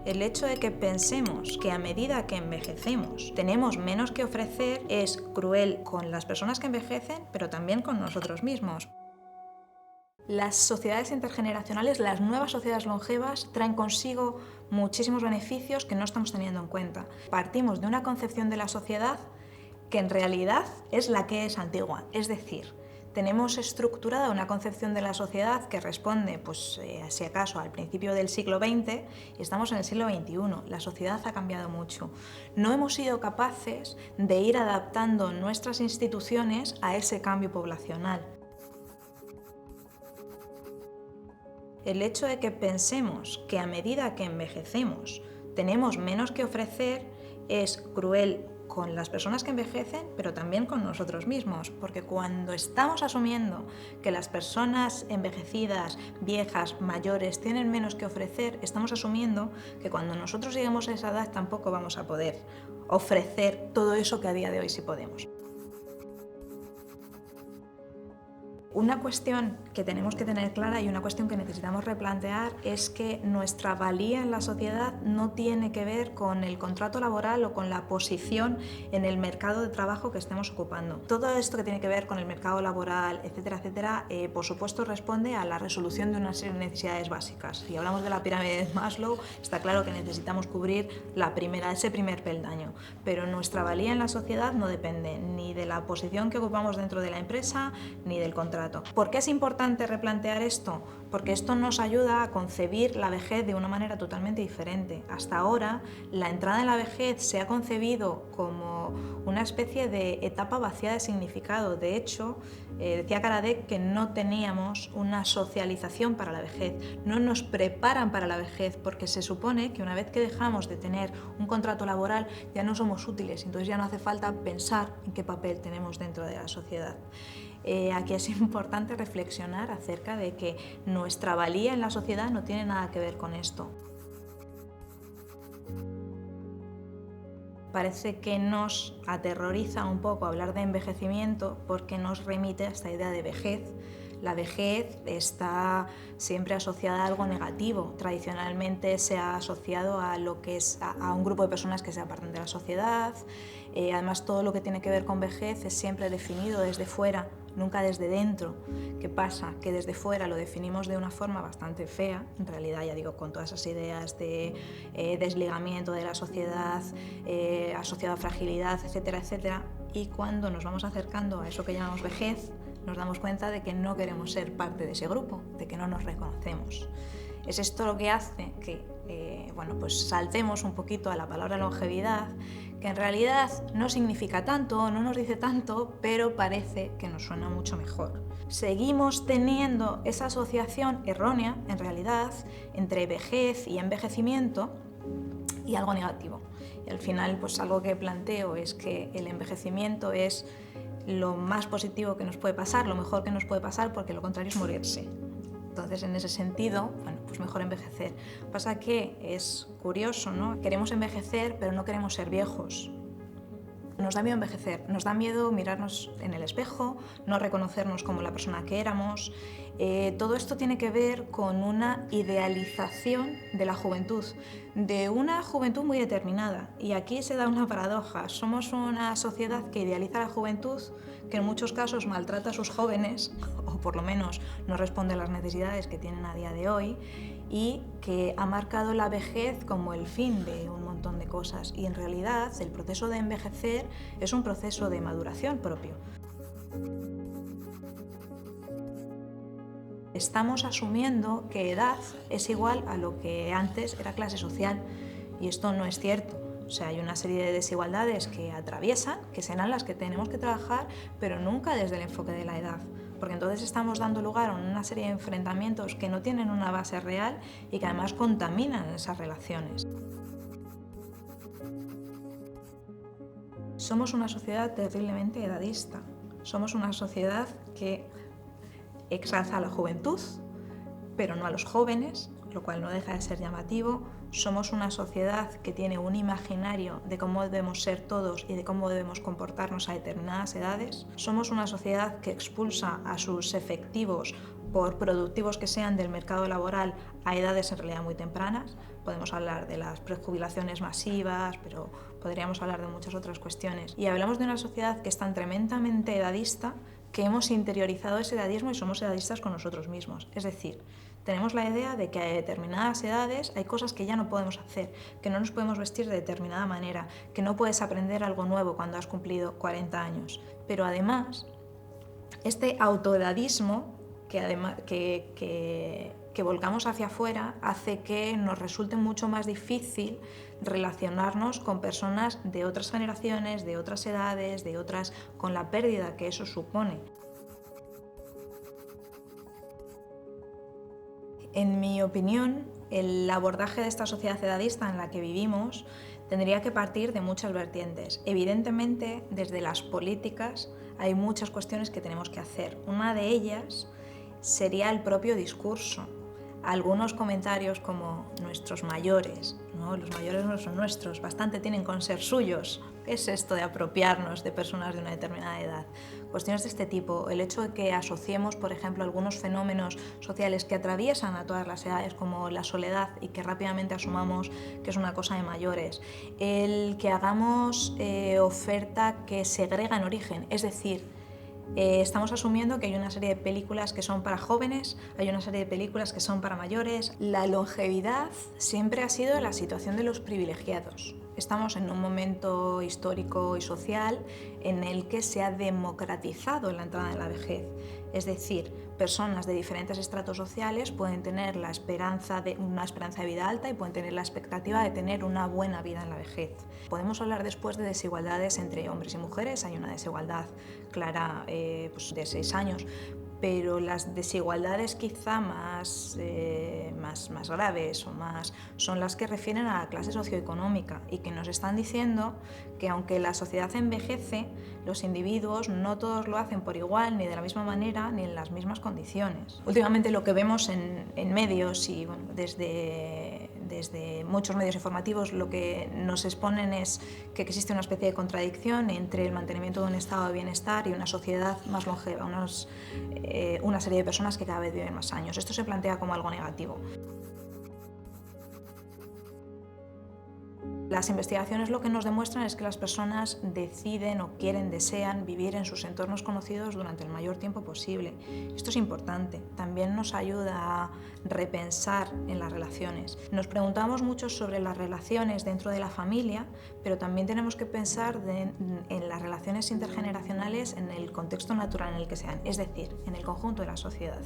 El hecho de que pensemos que a medida que envejecemos tenemos menos que ofrecer es cruel con las personas que envejecen, pero también con nosotros mismos. Las sociedades intergeneracionales, las nuevas sociedades longevas, traen consigo muchísimos beneficios que no estamos teniendo en cuenta. Partimos de una concepción de la sociedad que en realidad es la que es antigua, es decir, tenemos estructurada una concepción de la sociedad que responde, si acaso, al principio del siglo XX y estamos en el siglo XXI. La sociedad ha cambiado mucho. No hemos sido capaces de ir adaptando nuestras instituciones a ese cambio poblacional. El hecho de que pensemos que a medida que envejecemos tenemos menos que ofrecer es cruel con las personas que envejecen, pero también con nosotros mismos, porque cuando estamos asumiendo que las personas envejecidas, viejas, mayores, tienen menos que ofrecer, estamos asumiendo que cuando nosotros lleguemos a esa edad tampoco vamos a poder ofrecer todo eso que a día de hoy sí podemos. Una cuestión que tenemos que tener clara y una cuestión que necesitamos replantear es que nuestra valía en la sociedad no tiene que ver con el contrato laboral o con la posición en el mercado de trabajo que estemos ocupando. Todo esto que tiene que ver con el mercado laboral, etcétera, etcétera, por supuesto responde a la resolución de una serie de necesidades básicas. Si hablamos de la pirámide de Maslow, está claro que necesitamos cubrir ese primer peldaño, pero nuestra valía en la sociedad no depende ni de la posición que ocupamos dentro de la empresa ni del contrato. ¿Por qué es importante replantear esto? Porque esto nos ayuda a concebir la vejez de una manera totalmente diferente. Hasta ahora, la entrada en la vejez se ha concebido como una especie de etapa vacía de significado. De hecho, decía Kardec que no teníamos una socialización para la vejez, no nos preparan para la vejez, porque se supone que una vez que dejamos de tener un contrato laboral ya no somos útiles, entonces ya no hace falta pensar en qué papel tenemos dentro de la sociedad. Aquí es importante reflexionar acerca de que nuestra valía en la sociedad no tiene nada que ver con esto. Parece que nos aterroriza un poco hablar de envejecimiento porque nos remite a esta idea de vejez. La vejez está siempre asociada a algo negativo. Tradicionalmente se ha asociado a un grupo de personas que se apartan de la sociedad. Además, todo lo que tiene que ver con vejez es siempre definido desde fuera, nunca desde dentro. ¿Qué pasa? Que desde fuera lo definimos de una forma bastante fea, en realidad, ya digo, con todas esas ideas de desligamiento de la sociedad, asociado a fragilidad, etcétera, etcétera. Y cuando nos vamos acercando a eso que llamamos vejez, nos damos cuenta de que no queremos ser parte de ese grupo, de que no nos reconocemos. Es esto lo que hace que saltemos un poquito a la palabra longevidad, que en realidad no significa tanto, no nos dice tanto, pero parece que nos suena mucho mejor. Seguimos teniendo esa asociación errónea, en realidad, entre vejez y envejecimiento y algo negativo. Y al final, algo que planteo es que el envejecimiento es lo más positivo que nos puede pasar, lo mejor que nos puede pasar, porque lo contrario es morirse. Entonces, en ese sentido, mejor envejecer. Pasa que es curioso, ¿no? Queremos envejecer, pero no queremos ser viejos. Nos da miedo envejecer, nos da miedo mirarnos en el espejo, no reconocernos como la persona que éramos. Todo esto tiene que ver con una idealización de la juventud, de una juventud muy determinada. Y aquí se da una paradoja. Somos una sociedad que idealiza la juventud, que en muchos casos maltrata a sus jóvenes, o por lo menos no responde a las necesidades que tienen a día de hoy, y que ha marcado la vejez como el fin de un montón de cosas. Y en realidad el proceso de envejecer es un proceso de maduración propio. Estamos asumiendo que edad es igual a lo que antes era clase social, y esto no es cierto. O sea, hay una serie de desigualdades que atraviesan, que serán las que tenemos que trabajar, pero nunca desde el enfoque de la edad, porque entonces estamos dando lugar a una serie de enfrentamientos que no tienen una base real y que además contaminan esas relaciones. Somos una sociedad terriblemente edadista. Somos una sociedad que exalza a la juventud, pero no a los jóvenes, lo cual no deja de ser llamativo. somos una sociedad que tiene un imaginario de cómo debemos ser todos y de cómo debemos comportarnos a determinadas edades. Somos una sociedad que expulsa a sus efectivos, por productivos que sean, del mercado laboral a edades en realidad muy tempranas. Podemos hablar de las prejubilaciones masivas, pero podríamos hablar de muchas otras cuestiones. Y hablamos de una sociedad que es tan tremendamente edadista que hemos interiorizado ese edadismo y somos edadistas con nosotros mismos. Es decir, tenemos la idea de que a determinadas edades hay cosas que ya no podemos hacer, que no nos podemos vestir de determinada manera, que no puedes aprender algo nuevo cuando has cumplido 40 años. Pero además, este autoedadismo que volcamos hacia afuera hace que nos resulte mucho más difícil relacionarnos con personas de otras generaciones, de otras edades, con la pérdida que eso supone. En mi opinión, el abordaje de esta sociedad edadista en la que vivimos tendría que partir de muchas vertientes. Evidentemente, desde las políticas hay muchas cuestiones que tenemos que hacer. Una de ellas sería el propio discurso. Algunos comentarios como nuestros mayores, ¿no? Los mayores no son nuestros, bastante tienen con ser suyos. ¿Qué es esto de apropiarnos de personas de una determinada edad? Cuestiones de este tipo, el hecho de que asociemos, por ejemplo, algunos fenómenos sociales que atraviesan a todas las edades, como la soledad, y que rápidamente asumamos que es una cosa de mayores. El que hagamos oferta que segrega en origen, es decir, estamos asumiendo que hay una serie de películas que son para jóvenes, hay una serie de películas que son para mayores. La longevidad siempre ha sido la situación de los privilegiados. Estamos en un momento histórico y social en el que se ha democratizado la entrada en la vejez. Es decir, personas de diferentes estratos sociales pueden tener una esperanza de vida alta y pueden tener la expectativa de tener una buena vida en la vejez. Podemos hablar después de desigualdades entre hombres y mujeres. Hay una desigualdad clara de 6 años, pero las desigualdades quizá más graves son las que refieren a la clase socioeconómica y que nos están diciendo que aunque la sociedad envejece, los individuos no todos lo hacen por igual, ni de la misma manera, ni en las mismas condiciones. Últimamente lo que vemos en medios y desde muchos medios informativos lo que nos exponen es que existe una especie de contradicción entre el mantenimiento de un estado de bienestar y una sociedad más longeva, una serie de personas que cada vez viven más años. Esto se plantea como algo negativo. Las investigaciones lo que nos demuestran es que las personas deciden o desean vivir en sus entornos conocidos durante el mayor tiempo posible. Esto es importante. También nos ayuda a repensar en las relaciones. Nos preguntamos mucho sobre las relaciones dentro de la familia, pero también tenemos que pensar en las relaciones intergeneracionales en el contexto natural en el que sean, es decir, en el conjunto de la sociedad.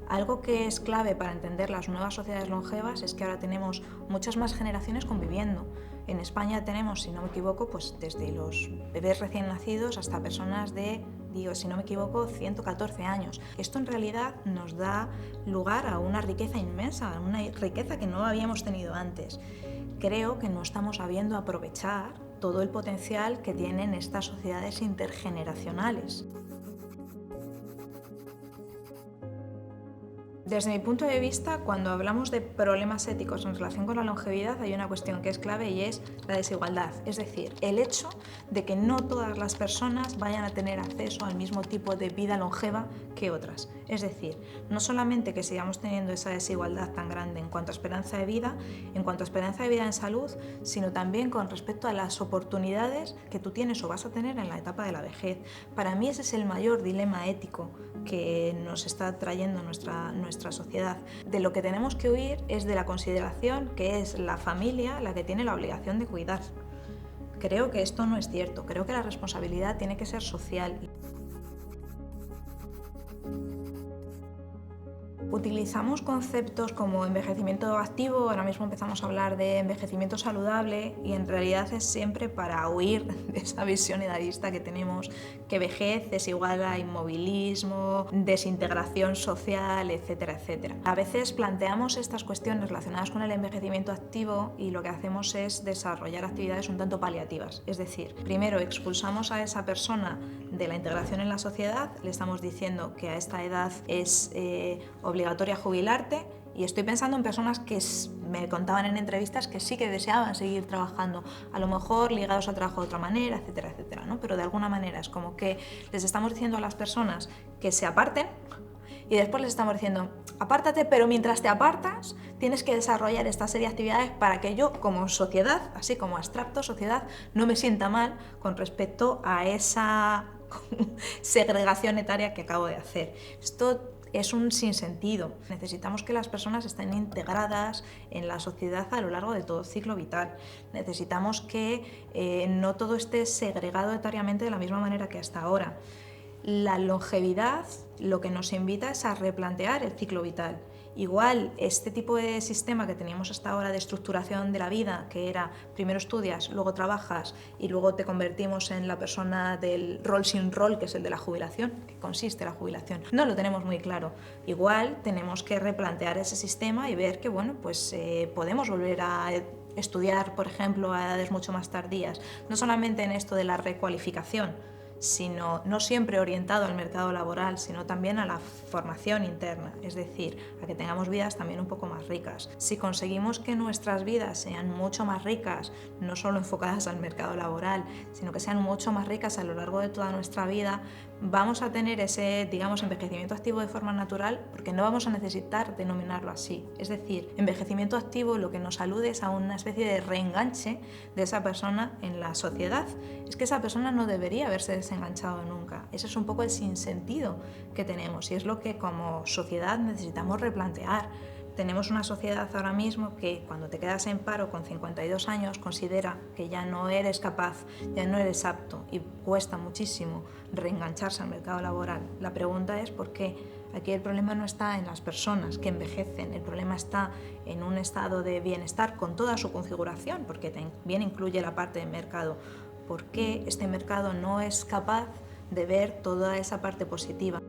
Algo que es clave para entender las nuevas sociedades longevas es que ahora tenemos muchas más generaciones conviviendo. En España tenemos, si no me equivoco, pues desde los bebés recién nacidos hasta personas de, si no me equivoco, 114 años. Esto en realidad nos da lugar a una riqueza inmensa, a una riqueza que no habíamos tenido antes. Creo que no estamos sabiendo aprovechar todo el potencial que tienen estas sociedades intergeneracionales. Desde mi punto de vista, cuando hablamos de problemas éticos en relación con la longevidad, hay una cuestión que es clave y es la desigualdad. Es decir, el hecho de que no todas las personas vayan a tener acceso al mismo tipo de vida longeva que otras. Es decir, no solamente que sigamos teniendo esa desigualdad tan grande en cuanto a esperanza de vida en salud, sino también con respecto a las oportunidades que tú tienes o vas a tener en la etapa de la vejez. Para mí ese es el mayor dilema ético que nos está trayendo nuestra sociedad. De lo que tenemos que huir es de la consideración que es la familia la que tiene la obligación de cuidar. Creo que esto no es cierto. Creo que la responsabilidad tiene que ser social. Utilizamos conceptos como envejecimiento activo, ahora mismo empezamos a hablar de envejecimiento saludable y en realidad es siempre para huir de esa visión edadista que tenemos, que vejez es igual a inmovilismo, desintegración social, etcétera, etcétera. A veces planteamos estas cuestiones relacionadas con el envejecimiento activo y lo que hacemos es desarrollar actividades un tanto paliativas, es decir, primero expulsamos a esa persona de la integración en la sociedad, le estamos diciendo que a esta edad es obligatoria jubilarte Y estoy pensando en personas que me contaban en entrevistas que sí que deseaban seguir trabajando, a lo mejor ligados al trabajo de otra manera, etcétera, etcétera, ¿no? Pero de alguna manera es como que les estamos diciendo a las personas que se aparten y después les estamos diciendo, apártate, pero mientras te apartas tienes que desarrollar esta serie de actividades para que yo como sociedad, así como abstracto sociedad, no me sienta mal con respecto a esa segregación etaria que acabo de hacer. Esto es un sinsentido. Necesitamos que las personas estén integradas en la sociedad a lo largo de todo el ciclo vital. Necesitamos que no todo esté segregado etariamente de la misma manera que hasta ahora. La longevidad lo que nos invita es a replantear el ciclo vital. Igual, este tipo de sistema que teníamos hasta ahora de estructuración de la vida, que era primero estudias, luego trabajas y luego te convertimos en la persona del rol sin rol, que es el de la jubilación, que consiste la jubilación, no lo tenemos muy claro. Igual tenemos que replantear ese sistema y ver que bueno, pues podemos volver a estudiar, por ejemplo, a edades mucho más tardías, no solamente en esto de la recualificación, sino no siempre orientado al mercado laboral, sino también a la formación interna, es decir, a que tengamos vidas también un poco más ricas. Si conseguimos que nuestras vidas sean mucho más ricas, no solo enfocadas al mercado laboral, sino que sean mucho más ricas a lo largo de toda nuestra vida, vamos a tener ese, digamos, envejecimiento activo de forma natural, porque no vamos a necesitar denominarlo así. Es decir, envejecimiento activo lo que nos alude es a una especie de reenganche de esa persona en la sociedad. Es que esa persona no debería haberse desenganchado nunca. Ese es un poco el sinsentido que tenemos y es lo que como sociedad necesitamos replantear. Tenemos una sociedad ahora mismo que cuando te quedas en paro con 52 años considera que ya no eres capaz, ya no eres apto y cuesta muchísimo reengancharse al mercado laboral. La pregunta es por qué. Aquí el problema no está en las personas que envejecen, el problema está en un estado de bienestar con toda su configuración, porque también incluye la parte de mercado. ¿Por qué este mercado no es capaz de ver toda esa parte positiva?